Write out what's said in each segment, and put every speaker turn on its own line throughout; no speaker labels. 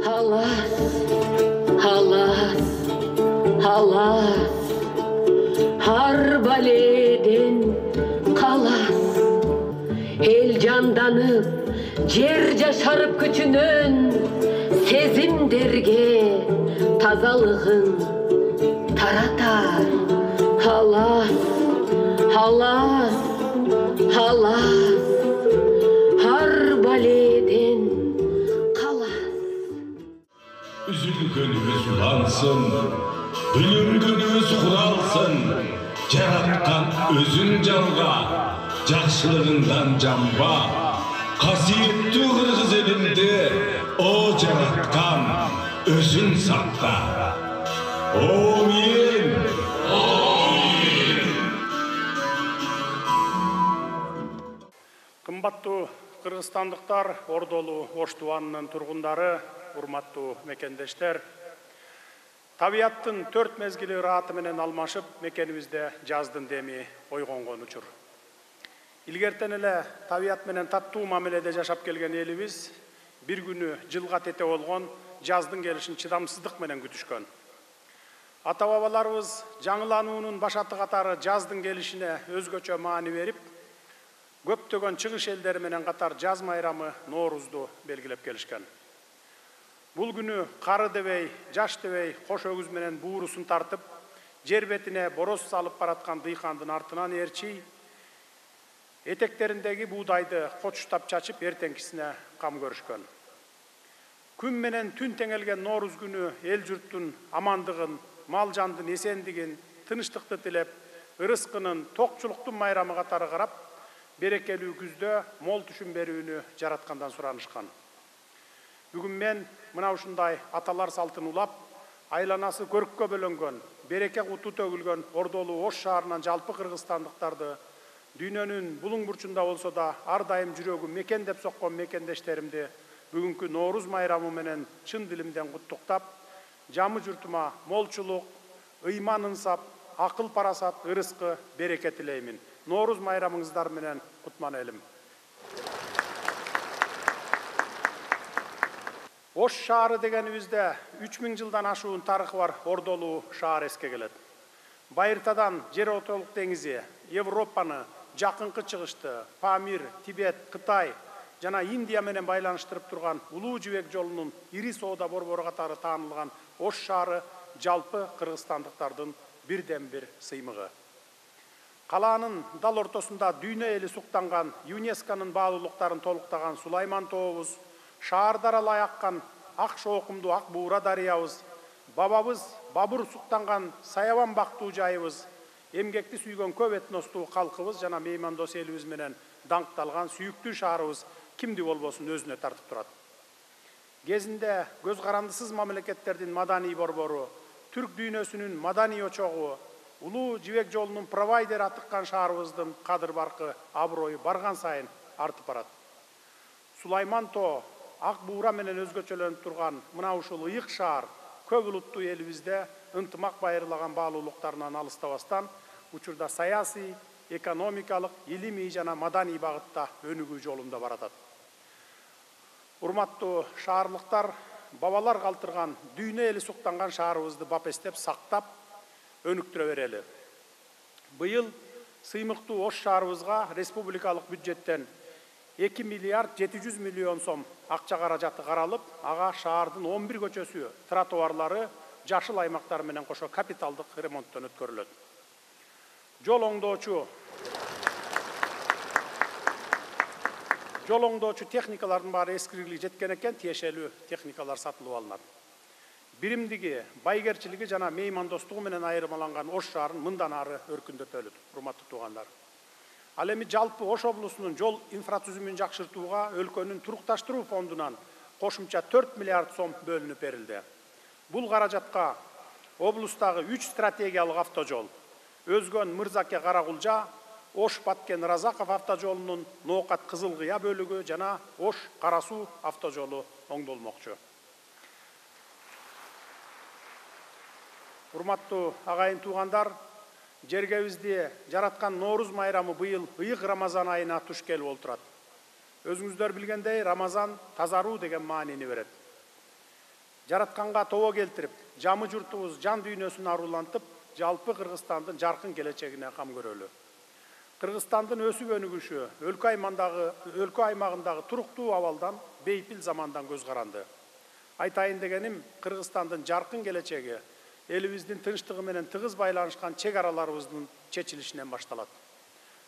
Halas, halas, halas, har baleden kalas. El candanıp, cer yaşarıp küçünün, sezimderge tazalığın taratar. Halas, halas, halas, har baleden kalas.
Üzülgünümüz ulansın, bülüngünümüz kuralsın, yaratkan özün calga, жақшылығından жамба, қасиетті қырғыз елінде о жаратқан өзін сақта. Омин!
Қымбаттуу қырғызстандықтар, Ордолу Ош Туанынын тургундары, урматтуу мекендештер, табияттын 4 мезгили ырааты менен алмашып, мекенибизде жаздын деми ойгонгон учур. Илгертен эле табият менен таттуу мамиледе жашап келген элибиз бир күнү жылга тете болгон жаздын келишин чыдамсыздык менен күтүшкөн. Ата бабаларыбыз жаңылануунун башаты катары жаздын келишине өзгөчө маани берип, көптөгөн чыгыш элдери менен катар жаз майрамы Ноорузду белгилеп келишкен. Бул күнү кары дебей, жаш дебей, кош өгүз менен буурусун тартып, жер бетине бороз салып бараткан дыйкандын артынан ээрчий, этектериндеги буудайды кочуштап чачып, эртеңкисине кам көрүшкөн. Күн менен түн теңелген Нооруз күнү эл журттун амандыгын, мал жандын эсендигин, тынычтыкты тилеп, ырыскынын, токчулуктун майрамы катары карап, берекелүү күздө мол түшүм берүүнү жараткандан суранышкан. Бүгүн мен мына ушундай аталар салтын улап, айланасы көрккө бөлөнгөн, береке куту төгүлгөн Ордолу Ош шаарынан жалпы кыргызстандыктарды, дүйнөнүн булуң бурчунда болсо да ар дайым жүрөгү мекен деп соккон мекендештеримди бүгүнкү Нооруз майрамы менен чын дилимден куттуктап, жамы журтума молчулук, ыйман ынсап, акыл парасат, ырыскы, береке тилеймин. Нооруз майрамыңыздар менен кутман элим. Ош шаары дегенибизде 3000 жылдан ашуун тарыхы бар Ордолу шаар эске келет. Байыртадан жер отолук деңизи, Европаны, жакынкы чыгышты, Памир, Тибет, Кытай жана Индия менен байланыштырып турган Улуу жибек жолунун ири соода борбору катары таанылган Ош шаары жалпы кыргызстандыктардын бирден бир сыймыгы. Калаанын дал ортосунда дүйнө эли суктанган ЮНЕСКОнун баалуулуктарын толуктаган Сулайман тообуз, шаарда аралай аккан ак шоокумдуу ак буура дарыябыз, бабабыз Бабур суктанган Саябан бактуу жайыбыз, эмгекти сүйгөн көп этностуу калкыбыз жана меймандос элибиз менен даңкталган сүйүктүү шаарыбыз кимди болбосун өзүнө тартып турат. Кезинде көз карандысыз мамлекеттердин маданий борбору, түрк дүйнөсүнүн маданий очогу, Улуу жибек жолунун провайдер атыккан шаарыбыздын кадыр баркы, аброю барган сайын артып барат. Сулайман тоо, ак буура менен өзгөчөлөнүп турган мына ушул ыйык шаар көп улуттуу элибизде ынтымак байырлаган баалуулуктарынан алыстабастан учурда саясий, экономикалык, илимий жана маданий багытта өнүгүү жолунда баратат. Урматтуу шаарлыктар, бабалар калтырган дүйнө эли суктанган шаарыбызды бапестеп сактап өнүктүрө берели. Быйыл сыймыктуу Ош шаарыбызга республикалык бюджеттен 2 миллиард 700 миллион сом акча каражаты каралып, ага шаардын 11 көчөсү, тротуарлары, жашыл аймактар менен кошо капиталдык ремонттон өткөрүлөт. Жол оңдоочу техникалардын баары эскиргилиги жеткен экен, тиешелүү техникалар сатылып алынат. Биримдиги, байгерчилиги жана меймандостугу менен айырмаланган Ош шаарын мындан ары өркүндөтөлүт, урматтуу туугандар. Ал эми жалпы Ош облусунун жол инфратүзүмүн жакшыртууга өлкөнүн турукташтыруу фондунан кошумча 4 миллиард сом бөлүнүп берилди. Бул каражатка облустагы 3 стратегиялык автожол, Өзгөн Мырзаке Карагулжа, Ош Баткен Разаков автожолунун Ноокат Кызыл Кыя бөлүгү жана Ош Карасуу автожолу оңдолмокчу. Урматтуу агайын туугандар, жергебизди жараткан Нооруз майрамы быйыл ыйык Рамазан айына туш келип олтурат. Өзүңүздөр билгендей, Рамазан тазаруу деген маанини берет. жаратканга тобо келтирип, жамы журтубуз жан дүйнөсүн арулантып, жалпы Кыргызстандын жаркын келечегине кам көрөлү. Кыргызстандын өсүп өнүгүшү өлкө аймагындагы туруктуу абалдан, бейпил замандан көз каранды. Айтайын дегеним, Кыргызстандын жаркын келечеги элибиздин тынчтыгы менен тыгыз байланышкан чек араларыбыздын чечилишинен башталат.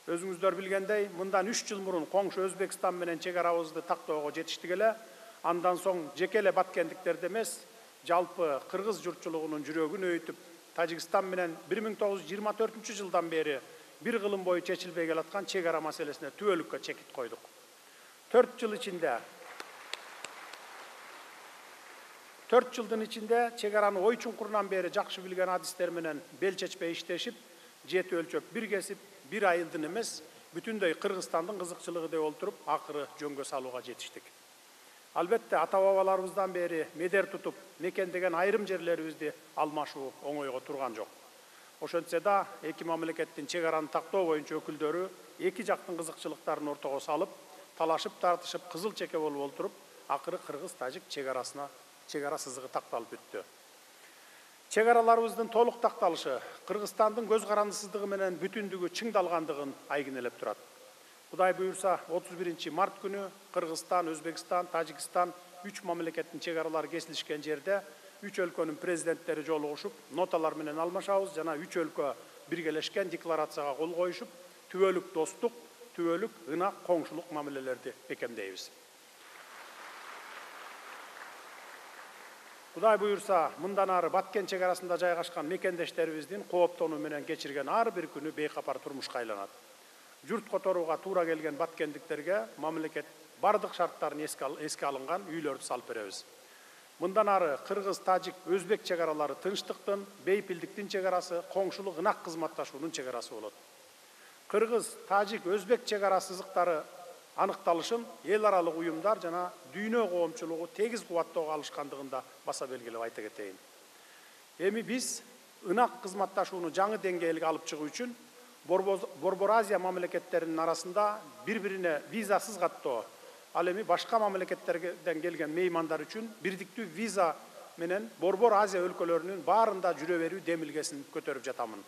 Өзүңүздөр билгендей, мындан 3 жыл мурун коңшу Өзбекстан менен чек арабызды тактоого жетиштик эле, андан соң жеке эле баткендиктерди эмес, жалпы кыргыз журтчулугунун жүрөгүн өйүтүп, Тажикстан менен 1924-жылдан бери бир кылым бою чечилбей келаткан чек ара маселесине түбөлүккө чекит койдук. 4 жылдын ичинде чек араны ой чуңкурунан бери жакшы билген адистер менен бел чечпей иштешип, жети өлчөп бир кесип, бир айылдын эмес, бүтүндөй Кыргызстандын кызыкчылыгы деп олтуруп, акыры жөнгө салууга жетиштик. Албетте, ата-бабаларыбыздан бери медер тутуп, мекендеген айрым жерлерибизди алмашуу оңойго турган жок. Ошентсе да, эки мамлекеттин чек араны тактоо боюнча өкүлдөрү эки жактын кызыкчылыктарын ортого салып, талашып тартышып, кызыл чеке болуп олтуруп, акыры Кыргыз-Тажик чек ара сызыгы такталып бүттү. Чек араларыбыздын толук такталышы Кыргызстандын көз карандысыздыгы менен бүтүндүгү чыңдалгандыгын айгинелеп турат. Кудай буюрса, 31 март күнү Кыргызстан, Өзбекстан, Тажикстан 3 мамлекеттин чек аралары кесилишкен жерде 3 өлкөнүн президенттери жолугушуп, ноталар менен алмашабыз жана 3 өлкө биргелешкен декларацияга кол коюшуп, түбөлүк достук, түбөлүк ынак коңшулук мамилелерди бекемдейбиз. Кудай буюрса, мындан ары Баткен чек арасында жайгашкан мекендештерибиздин кооптонуу менен кечирген ар бир күнү бейкапар турмушка айланат. Журт которууга туура келген баткендиктерге мамлекет бардык шарттарын эске алынган үйлөрдү салып беребиз. Мындан ары Кыргыз, Тажик, Өзбек чек аралары тынчтыктын, бейпилдиктин чек арасы, коңшулук ынак кызматташуунун чек арасы болот. Кыргыз, Тажик, Өзбек чек ара сызыктары аныкталышын эл аралык уюмдар жана дүйнө коомчулугу тегиз кубаттоого алышкандыгында баса белгилеп айта кетейин. Эми биз ынак кызматташууну жаңы деңгээлге алып чыгуу үчүн Борбор Азия мамлекеттеринин арасында бири-бирине визасыз каттоо, ал эми башка мамлекеттерден келген меймандар үчүн бирдиктүү виза менен Борбор Азия өлкөлөрүнүн баарында жүрө берүү демилгесин көтөрүп жатамын.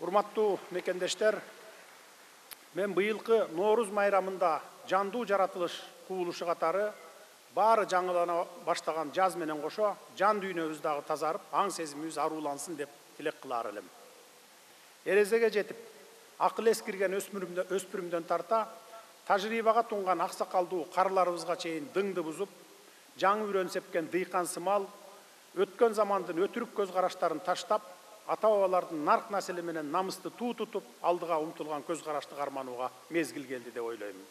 Урматтуу мекендештер, мен быйылкы Норуз майрамында жандуу жаратылыш кубулушу катары баары жаңылана баштаган жаз менен кошо жан дүйнөбүз дагы тазарып, аң сезимибиз арулансын деп тилек кылаар элем. Эрезеге жетип, акыл эс кирген өспүрүмдөн тарта, тажрыйбага тунган аксакалдуу карыларыбызга чейин дыңды бузуп, жаңы үрөн сепкен дыйкан сымал, өткөн замандын өтүрүк көз караштарын таштап, ата-бабалардын нарк населе менен намысты туу тутуп, алдыга умтулган көз карашты карманууга мезгил келди деп ойлоймун.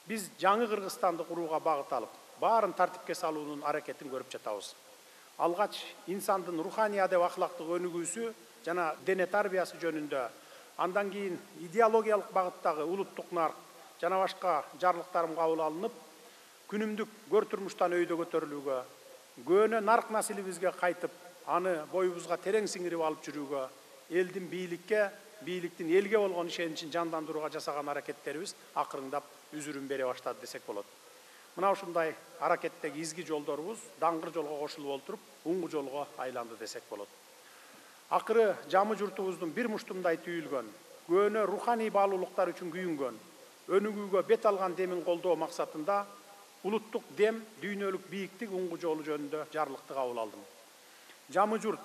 Биз жаңы Кыргызстанды курууга багыт алып, баарын тартипке салуунун аракетин көрүп жатабыз. Алгач инсандын руханий адеп ахлактык өнүгүүсү жана дене тарбиясы жөнүндө, андан кийин идеологиялык багыттагы улуттук нарк жана башка жарлыктарым кабыл алынып, күнүмдүк көр турмуштан өйдө көтөрүлүүгө, көөнө нарк населибизге кайтып, аны боюбузга терең сиңирип алып жүрүүгө, элдин бийликтин элге болгон ишеничин жандандырууга жасаган аракеттерибиз акырындап үзүрүн бере баштады десек болот. Мына ушундай аракеттеги изги жолдорубуз даңгыр жолго кошулуп олтуруп, уңгу жолго айланды десек болот. Акыры жамы журтубуздун бир муштумдай түйүлгөн, көөнө руханий баалуулуктар үчүн күйүнгөн, өнүгүүгө бет алган демин колдоо максатында улуттук дем, дүйнөлүк бийиктик уңгу жолу жөнүндө жарлыкты кабыл алдым. Жамы журт,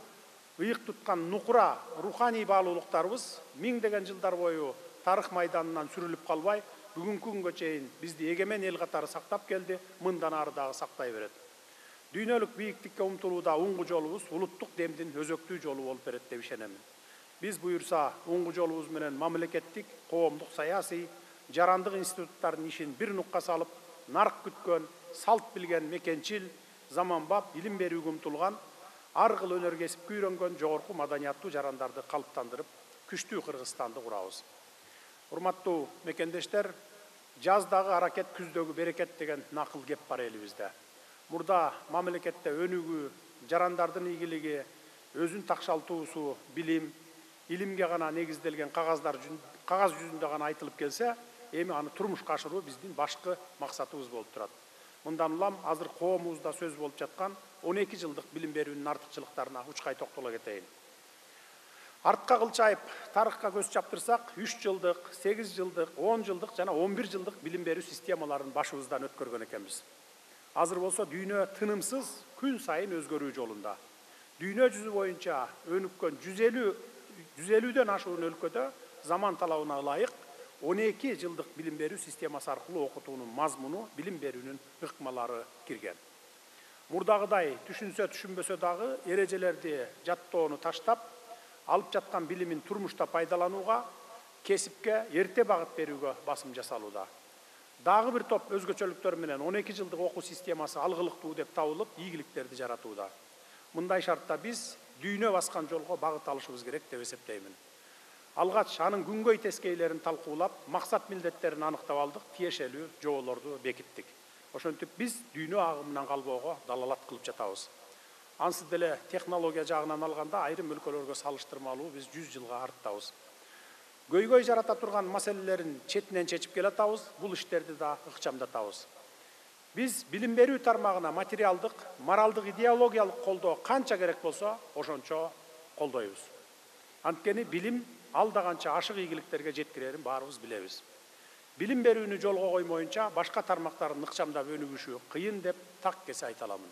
ыйык туткан нукура руханий баалуулуктарыбыз миңдеген жылдар бою тарых майданынан сүрүлүп калбай, бүгүнкү күнгө чейин бизди эгемен эл катары сактап келди, мындан ары дагы сактай берет. Дүйнөлүк бийиктикке умтулууда уңгу жолубуз улуттук демдин өзөктүү жолу болуп берет деп ишенемин. Биз буюрса уңгу жолубуз менен мамлекеттик, коомдук, саясий, жарандык институттардын ишин бир нукка салып, нарк күткөн, салт билген мекенчил, заманбап, илим берүүгө умтулган, ар кыл өнөр кесипке үйрөнгөн жогорку маданияттуу жарандарды калыптандырып, күчтүү Кыргызстанды курабыз. Урматтуу мекендештер, жаздагы аракет күздөгү берекет деген накыл кеп бар элибизде. Мурда мамлекетте өнүгүү, жарандардын ийгилиги, өзүн такшалтуусу, билим, илимге гана негизделген кагаз жүзүндө гана айтылып келсе, эми аны турмушка ашыруу биздин башкы максатыбыз болуп турат. Мындан улам азыр коомубузда сөз болуп жаткан 12 жылдык билим берүүнүн артыкчылыктарына учкай токтоло кетейин. Артка кылчайып тарыхка көз чаптырсак, 3 жылдык, 8 жылдык, 10 жылдык жана 11 жылдык билим берүү системаларын башыбыздан өткөргөн экенбиз. Азыр болсо дүйнө тынымсыз күн сайын өзгөрүү жолунда. Дүйнө жүзү боюнча өнүккөн 150дөн ашуун өлкөдө заман талабына ылайык 12 жылдык билим берүү системасы аркылуу окутуунун мазмуну, билим берүүнүн ыкмалары кирген. Мурдагыдай түшүнсө түшүнбөсө дагы эрежелерди жаттоону таштап, алып жаткан билимин турмушта пайдаланууга, кесипке эрте багыт берүүгө басым жасалууда. Дагы бир топ өзгөчөлүктөр менен 12 жылдык окуу системасы алгылыктуу деп табылып, ийгиликтерди жаратууда. Мындай шартта биз дүйнө баскан жолго багыт алышыбыз керек деп эсептеймин. Алгач анын күнгөй тескейлерин талкуулап, максат милдеттерин аныктап алдык, тиешелүү жоболорду бекиттик. Ошентип биз дүйнө агымынан калбоого далалат кылып жатабыз. Ансыз деле технология жагынан алганда айрым өлкөлөргө салыштырмалуу биз 100 жылга арттабыз. Көйгөй жарата турган маселелерин четинен чечип келатабыз, бул иштерди да ыкчамдатабыз. Биз билим берүү тармагына материалдык, моралдык, идеологиялык колдоо канча керек болсо, ошончо колдойбуз. Анткени билим алда канча ашык ийгиликтерге жеткирерин баарыбыз билебиз. Билим берүүнү жолго коймоюнча башка тармактарын ыкчамдап өнүгүшү кыйын деп так кесе айта аламын.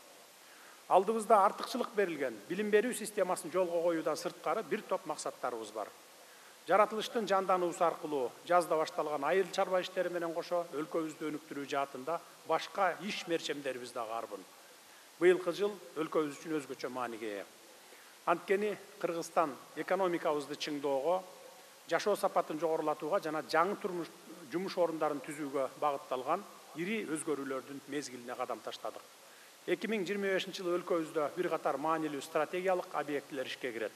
Алдыбызда артыкчылык берилген билим берүү системасын жолго коюудан сырткары бир топ максаттарыбыз бар. Жаратылыштын жандануусу аркылуу жазда башталган айыл чарба иштери менен кошо өлкөбүздү өнүктүрүү жаатында башка иш мерчемдерибиз да арбын. Быйылкы жыл өлкөбүз үчүн өзгөчө мааниге ээ. Анткени Кыргызстан экономикабызды чыңдоого, жашоо сапатын жогорулатууга жана жаңы жумуш орундарын түзүүгө багытталган ири өзгөрүүлөрдүн мезгилине кадам таштадык. 2025-жылы өлкөбүздө бир катар маанилүү стратегиялык объектилер ишке кирет.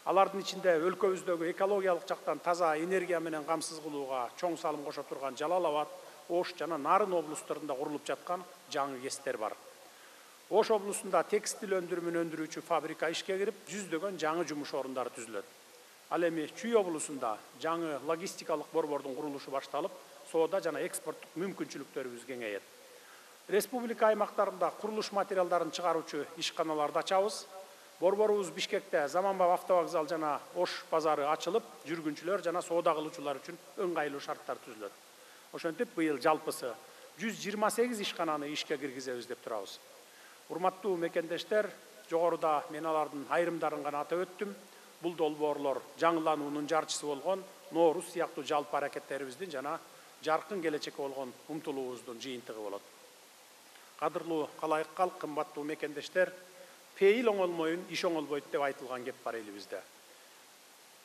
Алардын ичинде өлкөбүздөгү экологиялык жактан таза энергия менен камсыз кылууга чоң салым кошо турган Жалал Абад, Ош жана Нарын облустарында курулуп жаткан жаңы КЭСтер бар. Ош облусунда текстил өндүрүмүн өндүрүүчү фабрика ишке кирип, жүздөгөн жаңы жумуш орундары түзүлөт. Ал эми Чүй облусунда жаңы логистикалык борбордун курулушу башталып, соода жана экспорттук мүмкүнчүлүктөрүбүз кеңейет. Республика аймактарында курулуш материалдарын чыгаруучу ишканаларды ачабыз. Борборубуз Бишкекте заманбап автовокзал жана Ош базары ачылып, жүргүнчүлөр жана соода кылуучулар үчүн ыңгайлуу шарттар түзүлөт. Ошентип быйыл жалпысы 128 ишкананы ишке киргизебиз деп турабыз. Урматтуу мекендештер, жогоруда мен алардын айрымдарын гана атап өттүм. Бул долбоорлор жаңылануунун жарчысы болгон Ноорус сыяктуу жалпы аракеттерибиздин жана жаркын келечекке болгон умтулуубуздун жыйынтыгы болот. Кадырлуу калайык калк, кымбаттуу мекендештер, пейил оңолмойун, иш оңолбойт деп айтылган кеп бар элибизде.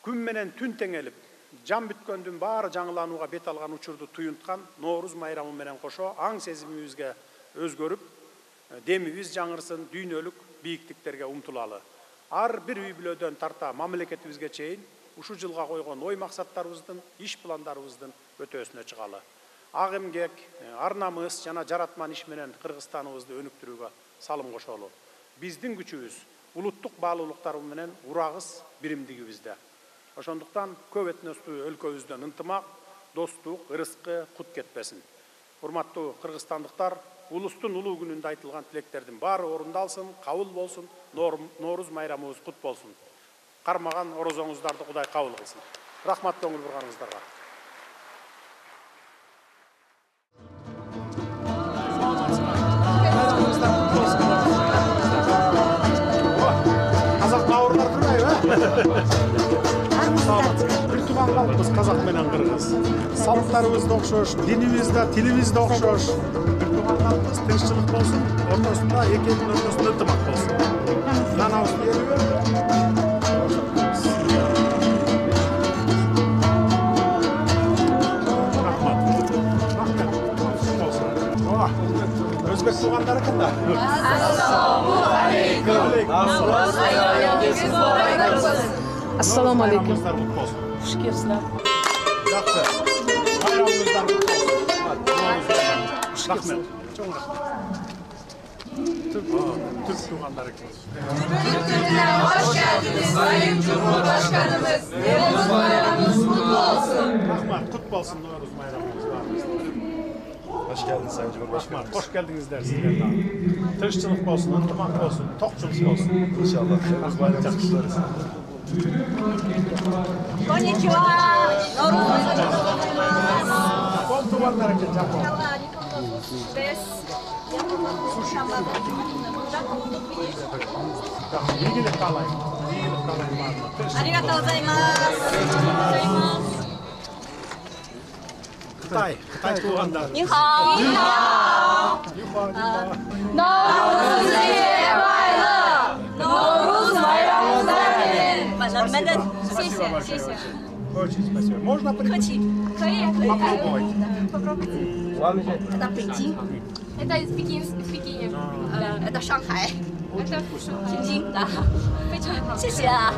Күн менен түн теңелип, жан бүткөндүн баары жаңыланууга бет алган учурду туюнткан Ноорус майрамы менен кошо аң сезимибизге өзгөрүп, демибиз жаңырсын, дүйнөлүк бийиктиктерге умтулалы. Ар бир үй бүлөдөн тарта мамлекетибизге чейин ушул жылга койгон ой максаттарыбыздын, иш пландарыбыздын өтөөсүнө чыгалы. Ак эмгек, ар намыс жана жаратман иш менен Кыргызстаныбызды өнүктүрүүгө салым кошолу. Биздин күчүбүз улуттук баалуулуктарыбыз менен урагыз биримдигибизде. Ошондуктан көп этностуу өлкөбүздөн ынтымак, достук, ырыскы, кут кетпесин. Урматтуу кыргызстандыктар, улустун улуу күнүндө айтылган тилектердин баары орундалсын, кабыл болсун, Ноорус майрамыбыз кут болсун. Кармаган орозоңуздарды Кудай кабыл кылсын. Рахмат көңүл бурганыңыздарга. Казак бауырлар турбайбы? Бир тууган калкпыз казак менен кыргыз. Салыктарыбыз да окшош, динибиз да, тилибиз да окшош. Бир тууган калкпыз, тынччылык болсун, ортосунда эки элдин ортосунда ынтымак болсун. Канабыз берүүбү? Өзбек туғандар екен да.
Ассаламу алейкум.
Хуш келіпсіздер. Жақсы. Байрамыңыздар құтты болсын. Рахмет. Чоң рахмет. Türk tuğanları ekmek.
Türk'üne hoş geldiniz Sayın Cumhurbaşkanımız. Nevruz bayramınız kutlu olsun.
Rahmat, kutlu olsun Nevruz bayramımız.
Hoş geldiniz Sayın Cumhurbaşkanım.
Rahmat, hoş geldinizler sizler de. Tırışçılık olsun, ıntımak olsun, tokçuluk olsun.
İnşallah. Temmuz bayramı kutlarız.
Konnichiwa.
Kontuvarlara Japon. İyilik kalayım. İyilik kalayım var.
Arigatou gozaimasu.
Kıtay tuğanlar.
Ni hao. Ni hao. Novruz bayramı. Novruz bayramı. Madam, 谢谢，谢谢。
Очень спасибо. Можно прийти?
可以，
Попробовать.
попробуйте. Это Пекин. Это из Пекине. Это Шанхай. Это Тинькин, да. 非常好。谢谢啊。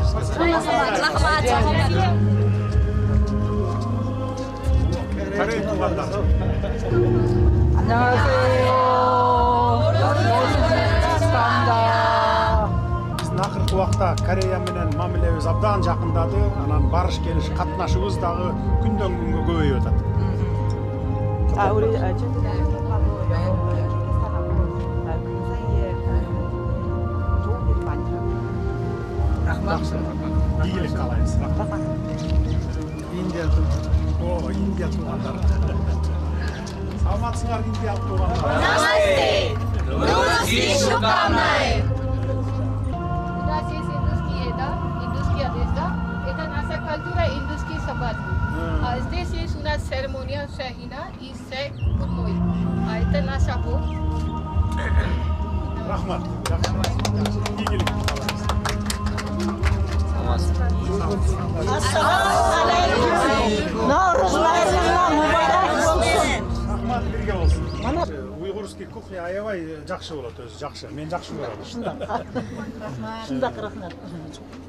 Корей туğanlar. Биздин акыркы убакта Корея менен мамилебиз абдан жакындады. Анан барыш келиш катнашыбыз дагы күндөн күнгө көбөйүп атат.
우리 최근에 그 사이에 좋은 일이 많더라고요.
İyilik kalayız. Индия О, Индия туğanlar. Саламатсыңар Индия туğanlar.
Намасте. Русский шукамнай.
У нас есть индусские еда, индусские одежда. Это наша культура, индусский сабат. А здесь есть у нас церемония шахина и секутной. А это наша бог.
Rahmat. İyilik kalayız.
Наурыз байрамыңа мүбәрәк болсын.
Rahmat birге болсын. Уйгурский кухня аябай жакшы болот өзү, жакшы. Мен жакшы көрөм.
Шындақ рахмат.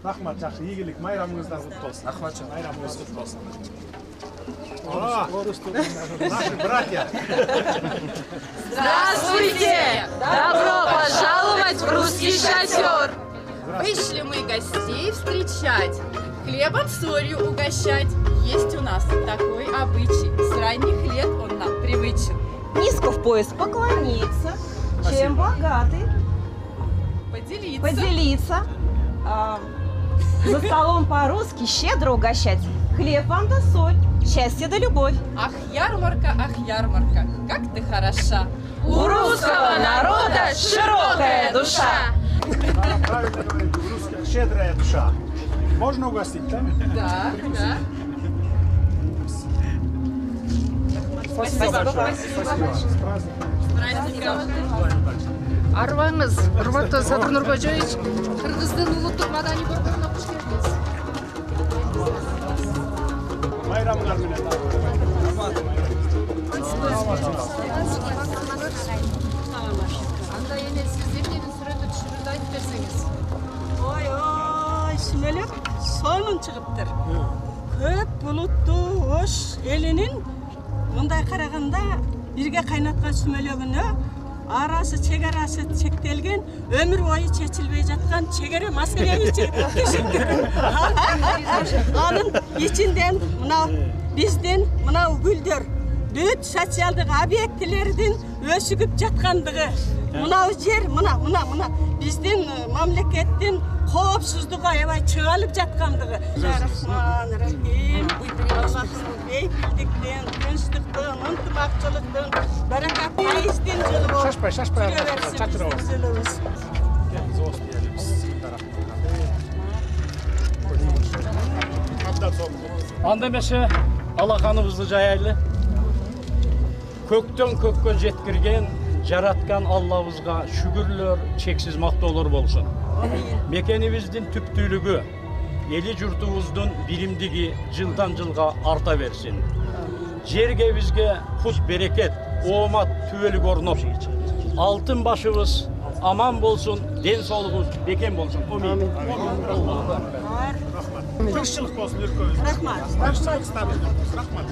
Rahmat жакшы. Ийгилик, майрамыңыздар кут болсун.
Рахмат.
Майрамыңыз кут болсун. Наши братья.
Здравствуйте! Добро пожаловать в русский шатер! Вышли мы гостей встречать, хлебом солью угощать. Есть у нас такой обычай, с ранних лет он нам привычен.
Низко в пояс поклониться, чем богаты, поделиться. За столом по-русски щедро угощать. Хлеб вам да соль, счастье да любовь.
Ах, ярмарка, как ты хороша! У русского народа широкая душа!
Правильно говорите, у русских щедрая душа. Можно угостить, да?
Да, да.
Спасибо. С праздником.
Арваңыз, урматтуу Садыр Нуркожоевич, Кыргыздын улуттук маданий борборуна куш келдиңиз.
Майрамыңар менен.
Анда эне сиз эмненин сүрөтү түшүрүүнү айтып берсеңиз.
Ой, сүмелек сонун чыгыптыр. Көп булуттуу ош элинин мындай караганда бирге кайнаткан сүмөлөгүнө арасы чегарасы чектелген, өмүр бою чечилбей жаткан чегере маселени анын ичинден мына биздин мына гүлдөр бүт социалдык объектилердин өсүгүп жаткандыгы, мына жер мына биздин мамлекеттин коопсуздугу аябай чыгалып жаткандыгы. Рахманирахим. Аллахтын бейбилдиктен, тынчтыктын, ынтымакчылыктын, барака пайыздын жылы болуп.
Шашпай.
Жылыбыз.
Анда эмесе алаканыбызды жаяйлы. Көктөн көккө жеткирген, жараткан Аллабызга шүгүрлөр, чексиз мактоолор болсун. Мекенибиздин түптүүлүгү, эли журтубуздун биримдиги жылдан жылга арта берсин. Жерге бизге кут берекет, оомат, түбөлүк орноп, алтын башыбыз аман болсун, ден соолугубуз бекем болсун. Амин.
Тынччылык болсун өлкөбүздө.
Рахмат.
Тынччылык стабилдик болсун. Рахмат.